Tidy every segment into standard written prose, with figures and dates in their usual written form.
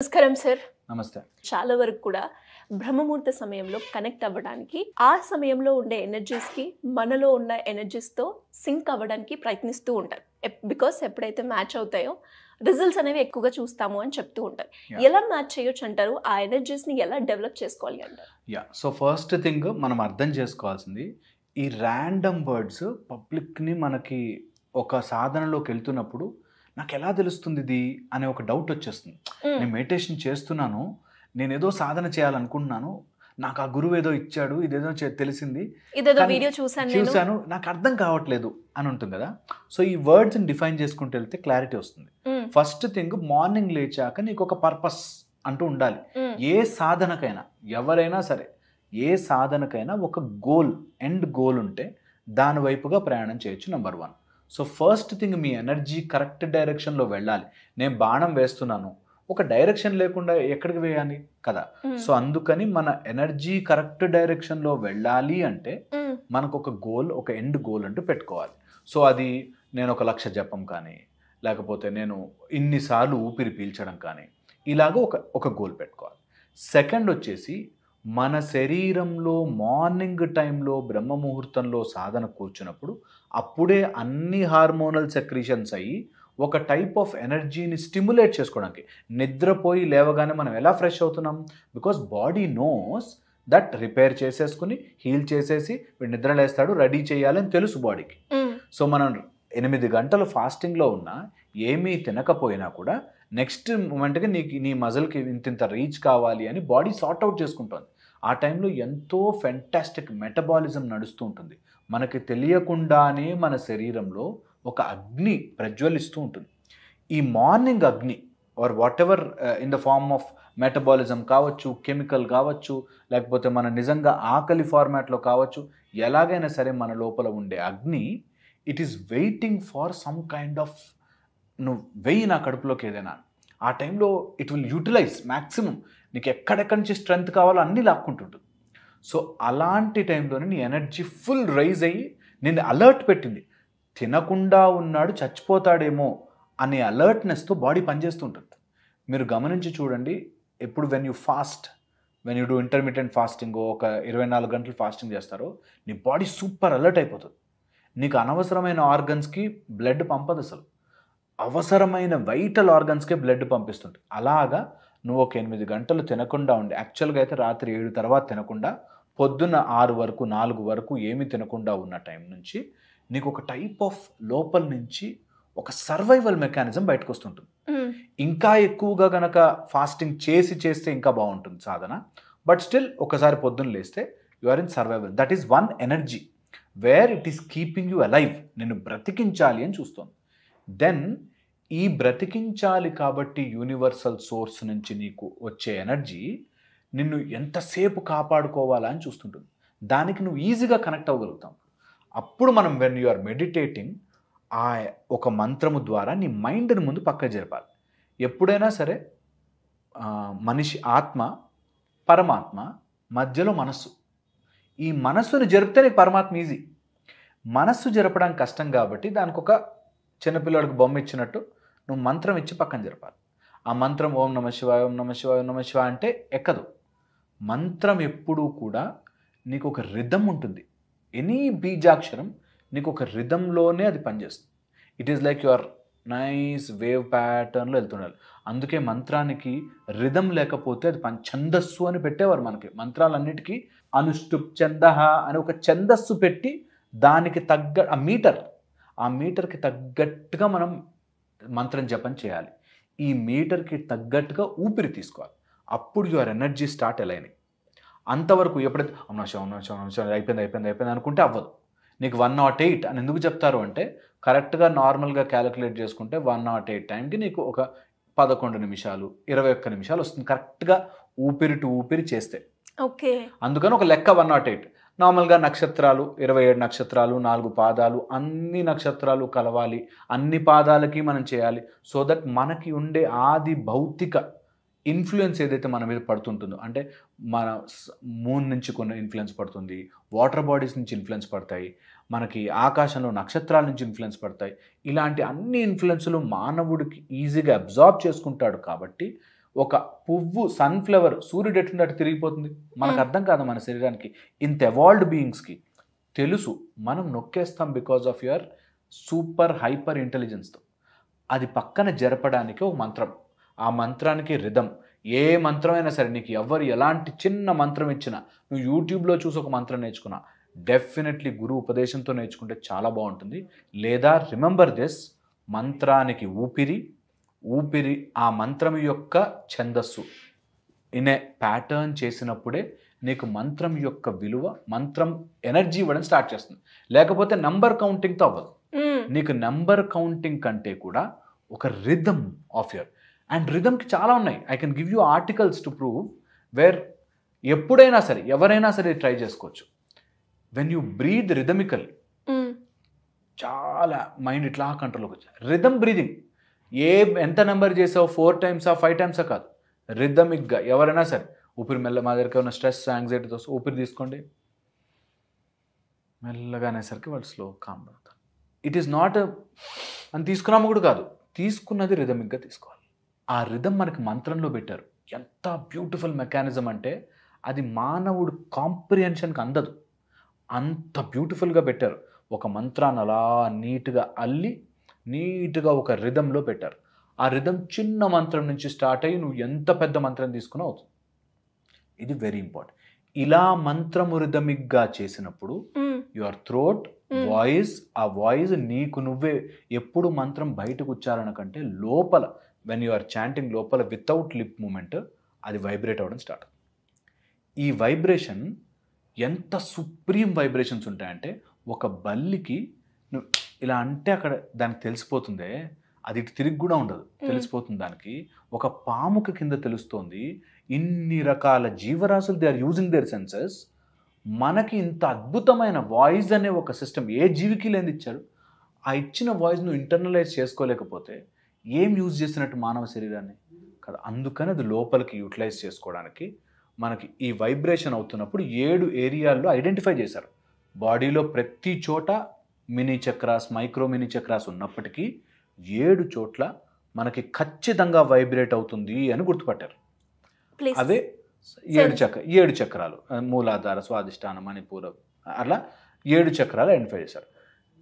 నమస్కారం సార్. నమస్తే. చాలా వరకు కూడా బ్రహ్మముహూర్త సమయంలో కనెక్ట్ అవ్వడానికి, ఆ సమయంలో ఉండే ఎనర్జీస్‌కి మనలో ఉన్న ఎనర్జీస్‌తో సింక్ అవ్వడానికి ప్రయత్నిస్తూ ఉంటారు. బికాస్ ఎప్పుడైతే మ్యాచ్ అవుతాయో రిజల్ట్స్ అనేవి ఎక్కువగా చూస్తాము అని చెప్తూ ఉంటారు. Yeah. ఎలా మ్యాచ్ చేయొచ్చు అంటారు? ఆ ఎనర్జీస్‌ని ఎలా డెవలప్ చేసుకోవాలి అంటారు? సో ఫస్ట్ థింగ్ మనం అర్థం చేసుకోవాల్సింది, ఈ ర్యాండమ్ వర్డ్స్ పబ్లిక్ని మనకి ఒక సాధనలోకి వెళ్తున్నప్పుడు నాకు ఎలా తెలుస్తుంది ఇది అనే ఒక డౌట్ వచ్చేస్తుంది. నేను మెడిటేషన్ చేస్తున్నాను, నేను ఏదో సాధన చేయాలనుకుంటున్నాను, నాకు ఆ గురువు ఏదో ఇచ్చాడు, ఇదేదో తెలిసింది, ఇదేదో కానీ వీడియో చూసాను నాకు అర్థం కావట్లేదు అని ఉంటుంది కదా. సో ఈ వర్డ్స్ని డిఫైన్ చేసుకుంటూ వెళ్తే క్లారిటీ వస్తుంది. ఫస్ట్ థింగ్, మార్నింగ్ లేచాక నీకు ఒక పర్పస్ అంటూ ఉండాలి. ఏ సాధనకైనా, ఎవరైనా సరే, ఏ సాధనకైనా ఒక గోల్, ఎండ్ గోల్ ఉంటే దాని వైపుగా ప్రయాణం చేయొచ్చు. నెంబర్ 1. సో ఫస్ట్ థింగ్, మీ ఎనర్జీ కరెక్ట్ డైరెక్షన్లో వెళ్ళాలి. నేను బాణం వేస్తున్నాను, ఒక డైరెక్షన్ లేకుండా ఎక్కడికి వేయాలి కదా. సో అందుకని మన ఎనర్జీ కరెక్ట్ డైరెక్షన్లో వెళ్ళాలి అంటే మనకు ఒక గోల్, ఒక ఎండ్ గోల్ అంటూ పెట్టుకోవాలి. సో అది నేను 1 లక్ష జపం కానీ, లేకపోతే నేను ఇన్నిసార్లు ఊపిరి పీల్చడం కానీ, ఇలాగ ఒక గోల్ పెట్టుకోవాలి. సెకండ్ వచ్చేసి, మన శరీరంలో మార్నింగ్ టైంలో బ్రహ్మ ముహూర్తంలో సాధన కూర్చున్నప్పుడు అప్పుడే అన్ని హార్మోనల్ సెక్రీషన్స్ అయ్యి ఒక టైప్ ఆఫ్ ఎనర్జీని స్టిమ్యులేట్ చేసుకోవడానికి, నిద్రపోయి లేవగానే మనం ఎలా ఫ్రెష్ అవుతున్నాం, because body knows that repair చేసేసుకుని హీల్ చేసేసి వీడు నిద్ర లేస్తాడు, రెడీ చేయాలని తెలుసు బాడీకి. సో మనం 8 గంటలు ఫాస్టింగ్లో ఉన్నా, ఏమీ తినకపోయినా కూడా నెక్స్ట్ మూమెంట్కి నీ మజిల్కి ఇంత రీచ్ కావాలి అని బాడీ సార్ట్ అవుట్ చేసుకుంటుంది. ఆ టైంలో ఎంతో ఫెంటాస్టిక్ మెటబాలిజం నడుస్తూ ఉంటుంది. మనకి తెలియకుండానే మన శరీరంలో ఒక అగ్ని ప్రజ్వలిస్తూ ఉంటుంది. ఈ మార్నింగ్ అగ్ని or whatever in the form of metabolism కావచ్చు, కెమికల్ కావచ్చు, లేకపోతే మన నిజంగా ఆకలి ఫార్మాట్లో కావచ్చు, ఎలాగైనా సరే మన లోపల ఉండే అగ్ని, it is waiting far some kind of, నువ్వు వెయ్యి నా కడుపులోకి ఏదైనా, ఆ టైంలో ఇట్ విల్ యూటిలైజ్ మ్యాక్సిమం, నీకు ఎక్కడెక్కడి నుంచి స్ట్రెంగ్త్ కావాలో అన్నీ లాక్కుంటుంటుంది. సో అలాంటి టైంలోనే నీ ఎనర్జీ ఫుల్ రైజ్ అయ్యి నిన్ను అలర్ట్ పెట్టింది. తినకుండా ఉన్నాడు చచ్చిపోతాడేమో అనే అలర్ట్నెస్తో బాడీ పనిచేస్తుంటుంది. మీరు గమనించి చూడండి, ఎప్పుడు when you do intermediate fasting, ఒక 24 గంటలు ఫాస్టింగ్ చేస్తారో, నీ బాడీ సూపర్ అలర్ట్ అయిపోతుంది. నీకు అనవసరమైన ఆర్గన్స్కి బ్లడ్ పంపదు, అసలు అవసరమైన వైటల్ ఆర్గన్స్కే బ్లడ్ పంపిస్తుంది. అలాగా నువ్వు ఒక 8 గంటలు తినకుండా ఉండి, యాక్చువల్గా అయితే రాత్రి 7 తర్వాత తినకుండా, పొద్దున్న 6 వరకు 4 వరకు ఏమీ తినకుండా ఉన్న టైం నుంచి నీకు ఒక టైప్ ఆఫ్ లోపల నుంచి ఒక సర్వైవల్ మెకానిజం బయటకు వస్తుంటుంది. ఇంకా ఎక్కువగా గనక ఫాస్టింగ్ చేస్తే ఇంకా బాగుంటుంది సాధన. బట్ స్టిల్ ఒకసారి పొద్దున్న లేస్తే you are in survival. That is one energy where it is keeping you alive. నిన్ను బ్రతికించాలి అని చూస్తుంది. దెన్ ఈ బ్రతికించాలి కాబట్టి యూనివర్సల్ సోర్స్ నుంచి నీకు వచ్చే ఎనర్జీ నిన్ను ఎంతసేపు కాపాడుకోవాలా అని చూస్తుంటుంది. దానికి నువ్వు ఈజీగా కనెక్ట్ అవ్వగలుగుతావు. అప్పుడు మనం వెన్ యు ఆర్ మెడిటేటింగ్, ఆ ఒక మంత్రము ద్వారా నీ మైండ్ని ముందు పక్క జరపాలి. ఎప్పుడైనా సరే మనిషి ఆత్మ, పరమాత్మ మధ్యలో మనస్సు. ఈ మనస్సుని జరిపితే నీకు పరమాత్మ ఈజీ. మనస్సు జరపడానికి కష్టం కాబట్టి దానికి ఒక చిన్నపిల్లడికి బొమ్మ ఇచ్చినట్టు నువ్వు మంత్రం ఇచ్చి పక్కన జరపాలి. ఆ మంత్రం ఓం నమ శివాయ, ఓం నమ శివాయ, ఓం నమ శివాయ అంటే ఎక్కదు. మంత్రం ఎప్పుడూ కూడా నీకు ఒక రిథమ్ ఉంటుంది. ఎనీ బీజాక్షరం నీకు ఒక రిథంలోనే అది పనిచేస్తుంది. It is like your nice wave ప్యాటర్న్లో వెళ్తుండాలి. అందుకే మంత్రానికి రిథం లేకపోతే అది ఛందస్సు అని పెట్టేవారు మనకి. మంత్రాలన్నిటికీ అనుష్టుప్ ఛందః అని ఒక ఛందస్సు పెట్టి దానికి ఆ మీటర్కి తగ్గట్టుగా మనం మంత్రం జపం చేయాలి. ఈ మీటర్కి తగ్గట్టుగా ఊపిరి తీసుకోవాలి. అప్పుడు యువర్ ఎనర్జీ స్టార్ట్ అలైనింగ్. అంతవరకు ఎప్పుడైతే అయిపోయింది అనుకుంటే అవ్వదు. నీకు 108 అని ఎందుకు చెప్తారు అంటే, కరెక్ట్గా నార్మల్గా క్యాలిక్యులేట్ చేసుకుంటే 108 టైంకి నీకు ఒక 11 నిమిషాలు 21 నిమిషాలు వస్తుంది కరెక్ట్గా ఊపిరి టు ఊపిరి చేస్తే. ఓకే. అందుకని ఒక లెక్క 108. నార్మల్గా నక్షత్రాలు 27 నక్షత్రాలు, 4 పాదాలు, అన్ని నక్షత్రాలు కలవాలి, అన్ని పాదాలకి మనం చేయాలి. సో దట్ మనకి ఉండే ఆది భౌతిక ఇన్ఫ్లుయెన్స్ ఏదైతే మన మీద పడుతుంటుందో, అంటే మన మూన్ నుంచి కొన్ని ఇన్ఫ్లుయెన్స్ పడుతుంది, వాటర్ బాడీస్ నుంచి ఇన్ఫ్లుయెన్స్ పడతాయి, మనకి ఆకాశంలో నక్షత్రాల నుంచి ఇన్ఫ్లుయెన్స్ పడతాయి. ఇలాంటి అన్ని ఇన్ఫ్లుయెన్స్లు మానవుడికి ఈజీగా అబ్జార్బ్ చేసుకుంటాడు. కాబట్టి ఒక పువ్వు సన్ఫ్లవర్ సూర్యుడు ఎట్టుండి అటు తిరిగిపోతుంది, మనకు అర్థం కాదు. మన శరీరానికి ఇంత ఎవాల్వ్డ్ బీయింగ్స్కి తెలుసు మనం నొక్కేస్తాం because of your super hyper ఇంటెలిజెన్స్తో. అది పక్కన జరపడానికి ఒక మంత్రం, ఆ మంత్రానికి రిధం. ఏ మంత్రమైనా సరే, నీకు ఎవరు ఎలాంటి చిన్న మంత్రం ఇచ్చినా, నువ్వు యూట్యూబ్లో చూసి ఒక మంత్రం నేర్చుకున్నా, డెఫినెట్లీ గురు ఉపదేశంతో నేర్చుకుంటే చాలా బాగుంటుంది. లేదా రిమెంబర్ దిస్, మంత్రానికి ఊపిరి ఆ మంత్రం యొక్క ఛందస్సు ఇన్ ఏ ప్యాటర్న్ చేసినప్పుడే నీకు మంత్రం యొక్క విలువ, మంత్రం ఎనర్జీ ఇవ్వడం స్టార్ట్ చేస్తుంది. లేకపోతే నంబర్ కౌంటింగ్తో అవ్వదు. నీకు నంబర్ కౌంటింగ్ కంటే కూడా ఒక రిథమ్ ఆఫ్ యువర్, అండ్ రిథమ్కి చాలా ఉన్నాయి. I can give you articles to prove where ఎప్పుడైనా సరే ఎవరైనా సరే ట్రై చేసుకోవచ్చు. వెన్ యూ బ్రీద్ రిథమికల్, చాలా మైండ్ ఇట్లా కంట్రోల్లోకి వచ్చాయి. రిథమ్ బ్రీదింగ్ ఎంత నెంబర్ చేసావు, 4 times 5 times కాదు, రిథమిక్గా ఎవరైనా సరే ఊపిరి మెల్ల. మా దగ్గర ఉన్న స్ట్రెస్ యాంగ్జైటీతో ఊపిరి తీసుకోండి, మెల్లగా అనేసరికి వాళ్ళు స్లో కామ్ అవుతారు. ఇట్ ఈస్ నాట్ అని తీసుకున్నాము కూడా కాదు, తీసుకున్నది రిథమిక్గా తీసుకోవాలి. ఆ రిథమ్ మనకి మంత్రంలో పెట్టారు. ఎంత బ్యూటిఫుల్ మెకానిజం అంటే అది మానవుడు కాంప్రిహెన్షన్కి అందదు, అంత బ్యూటిఫుల్గా పెట్టారు. ఒక మంత్రాన్ని అలా నీట్గా అల్లి నీట్గా ఒక రిథంలో పెట్టారు. ఆ రిథం చిన్న మంత్రం నుంచి స్టార్ట్ అయ్యి నువ్వు ఎంత పెద్ద మంత్రం తీసుకున్నా అవుతుంది. ఇది వెరీ ఇంపార్టెంట్. ఇలా మంత్రము రిథమిక్గా చేసినప్పుడు యువర్ థ్రోట్ వాయిస్, ఆ వాయిస్ నీకు నువ్వే ఎప్పుడు మంత్రం బయటకు ఉచ్చారణ కంటే లోపల, వెన్ యు ఆర్ చాంటింగ్ లోపల వితౌట్ లిప్ మూమెంట్, అది వైబ్రేట్ అవ్వడం స్టార్ట్. ఈ వైబ్రేషన్ ఎంత సుప్రీం వైబ్రేషన్స్ ఉంటాయంటే, ఒక బల్లికి నువ్వు ఇలా అంటే అక్కడ దానికి తెలిసిపోతుందే, అది ఇటు తిరిగి కూడా ఉండదు, తెలిసిపోతుంది దానికి. ఒక పాముకి కింద తెలుస్తోంది. ఇన్ని రకాల జీవరాశులు they are using their senses. మనకి ఇంత అద్భుతమైన వాయిస్ అనే ఒక సిస్టమ్ ఏ జీవికి లేని ఇచ్చారు. ఆ ఇచ్చిన వాయిస్ నువ్వు ఇంటర్నలైజ్ చేసుకోలేకపోతే ఏం యూజ్ చేసినట్టు మానవ శరీరాన్ని కదా. అందుకని అది లోపలికి యూటిలైజ్ చేసుకోవడానికి మనకి ఈ వైబ్రేషన్ అవుతున్నప్పుడు 7 ఏరియాల్లో ఐడెంటిఫై చేశారు. బాడీలో ప్రతి చోట mini chakras, micro mini chakras ఉన్నప్పటికీ 7 చోట్ల మనకి ఖచ్చితంగా వైబ్రేట్ అవుతుంది అని గుర్తుపట్టారు. అవే 7 చక్రాలు, మూలాధార, స్వాదిష్టానం, మణిపూర, అలా 7 చక్రాలు ఐడెంటిఫై చేశారు.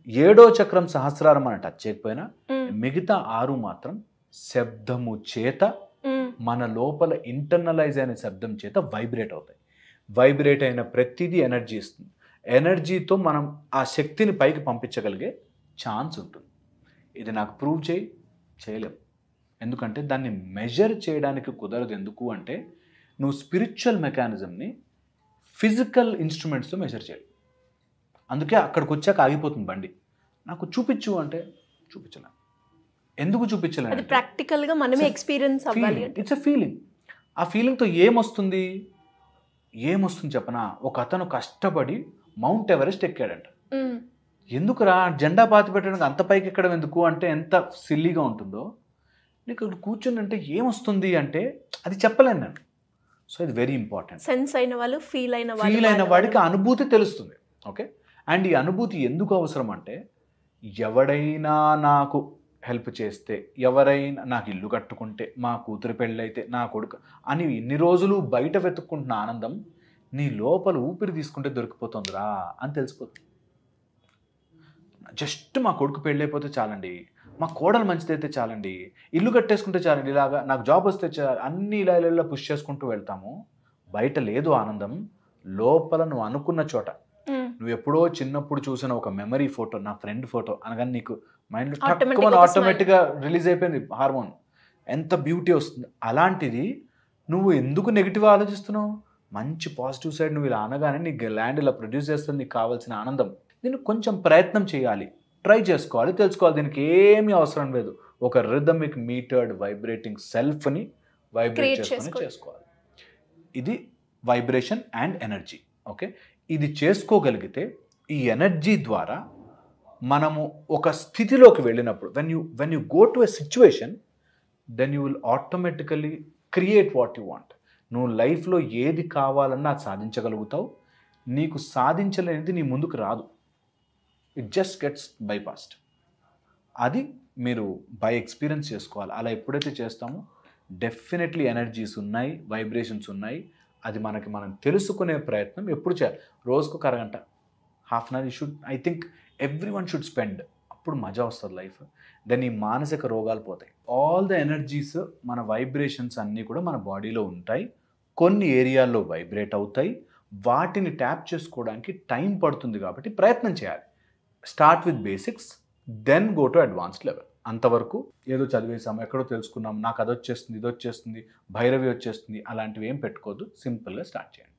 7వ చక్రం సహస్రారం అని టచ్ చేయకపోయినా మిగతా 6 మాత్రం శబ్దము చేత, మన లోపల ఇంటర్నలైజ్ అయిన శబ్దం చేత వైబ్రేట్ అవుతాయి. వైబ్రేట్ అయిన ప్రతిదీ ఎనర్జీ ఇస్తుంది. ఎనర్జీతో మనం ఆ శక్తిని పైకి పంపించగలిగే ఛాన్స్ ఉంటుంది. ఇది నాకు ప్రూవ్ చేయలేం, ఎందుకంటే దాన్ని మెజర్ చేయడానికి కుదరదు. ఎందుకు అంటే నువ్వు స్పిరిచువల్ మెకానిజంని ఫిజికల్ ఇన్స్ట్రుమెంట్స్తో మెజర్ చేయాలి. అందుకే అక్కడికి వచ్చాక ఆగిపోతుంది బండి. నాకు చూపించు అంటే చూపించలేను. ఎందుకు చూపించలేను? ప్రాక్టికల్గా మనమే ఎక్స్పీరియన్స్ అవ్వాలి. It's a feeling. ఆ ఫీలింగ్తో ఏమొస్తుంది చెప్పనా? ఒక అతను కష్టపడి మౌంట్ ఎవరెస్ట్ ఎక్కాడంట. ఎందుకురా జెండా పాతి పెట్టడానికి అంత పైకి ఎక్కడం ఎందుకు అంటే ఎంత సిల్లీగా ఉంటుందో. నీకు ఇక్కడ కూర్చొని అంటే ఏమొస్తుంది అంటే అది చెప్పలేను నేను. సో ఇది వెరీ ఇంపార్టెంట్. సెన్స్ అయిన వాళ్ళు, ఫీల్ అయిన వాడికి అనుభూతి తెలుస్తుంది. ఓకే, అండ్ ఈ అనుభూతి ఎందుకు అవసరం అంటే, ఎవడైనా నాకు హెల్ప్ చేస్తే, ఎవరైనా నాకు ఇల్లు కట్టుకుంటే, మా కూతురు పెళ్ళైతే, నా కొడుకు అని ఇన్ని రోజులు బయట వెతుక్కుంటున్న ఆనందం నీ లోపల ఊపిరి తీసుకుంటే దొరికిపోతుందిరా అని తెలిసిపోతుంది. జస్ట్ మా కొడుకు పెళ్ళైపోతే చాలండి, మా కోడలు మంచిదైతే చాలండి, ఇల్లు కట్టేసుకుంటే చాలండి, ఇలాగా నాకు జాబ్ వస్తే చాలు, అన్ని ఇలా పుష్ చేసుకుంటూ వెళ్తాము. బయట లేదు ఆనందం, లోపల నువ్వు అనుకున్న చోట. నువ్వు ఎప్పుడో చిన్నప్పుడు చూసిన ఒక మెమరీ ఫోటో, నా ఫ్రెండ్ ఫోటో అనగానే నీకు మైండ్లో ఆటోమేటిక్గా రిలీజ్ అయిపోయింది హార్మోన్, ఎంత బ్యూటీ వస్తుంది. అలాంటిది నువ్వు ఎందుకు నెగిటివ్ ఆలోచిస్తున్నావు? మంచి పాజిటివ్ సైడ్ నువ్వు ఇలా అనగానే నీ ల్యాండ్ ఇలా ప్రొడ్యూస్ చేస్తుంది నీకు కావాల్సిన ఆనందం. దీన్ని కొంచెం ప్రయత్నం చేయాలి, ట్రై చేసుకోవాలి, తెలుసుకోవాలి. దీనికి ఏమీ అవసరం లేదు. ఒక రిథమిక్ మీటర్డ్ వైబ్రేటింగ్ సెల్ఫ్ని వైబ్రేట్ చేసుకోవాలి. ఇది వైబ్రేషన్ అండ్ ఎనర్జీ. ఓకే, ఇది చేసుకోగలిగితే ఈ ఎనర్జీ ద్వారా మనము ఒక స్థితిలోకి వెళ్ళినప్పుడు, when you go to a situation, then you will automatically create what you want. నువ్వు లైఫ్లో ఏది కావాలన్నా అది సాధించగలుగుతావు. నీకు సాధించలేనిది నీ ముందుకు రాదు, ఇట్ జస్ట్ గెట్స్ బైపాస్డ్. అది మీరు బై ఎక్స్పీరియన్స్ చేసుకోవాలి. అలా ఎప్పుడైతే చేస్తామో డెఫినెట్లీ ఎనర్జీస్ ఉన్నాయి, వైబ్రేషన్స్ ఉన్నాయి. అది మనం తెలుసుకునే ప్రయత్నం ఎప్పుడు చేయాలి. రోజుకు ఒక అరగంట, half an hour I think everyone should spend. అప్పుడు మజా వస్తుంది లైఫ్. దెన్ ఈ మానసిక రోగాలు పోతాయి. ఆల్ ద ఎనర్జీస్, మన వైబ్రేషన్స్ అన్నీ కూడా మన బాడీలో ఉంటాయి. కొన్ని ఏరియాల్లో వైబ్రేట్ అవుతాయి. వాటిని ట్యాప్ చేసుకోవడానికి టైం పడుతుంది కాబట్టి ప్రయత్నం చేయాలి. Start with basics, then go to advanced level. అంతవరకు ఏదో చదివేసాము, ఎక్కడో తెలుసుకున్నాం, నాకు అది వచ్చేస్తుంది, ఇది వచ్చేస్తుంది, భైరవి వచ్చేస్తుంది, అలాంటివి ఏం పెట్టుకోవద్దు. సింపుల్గా స్టార్ట్ చేయండి.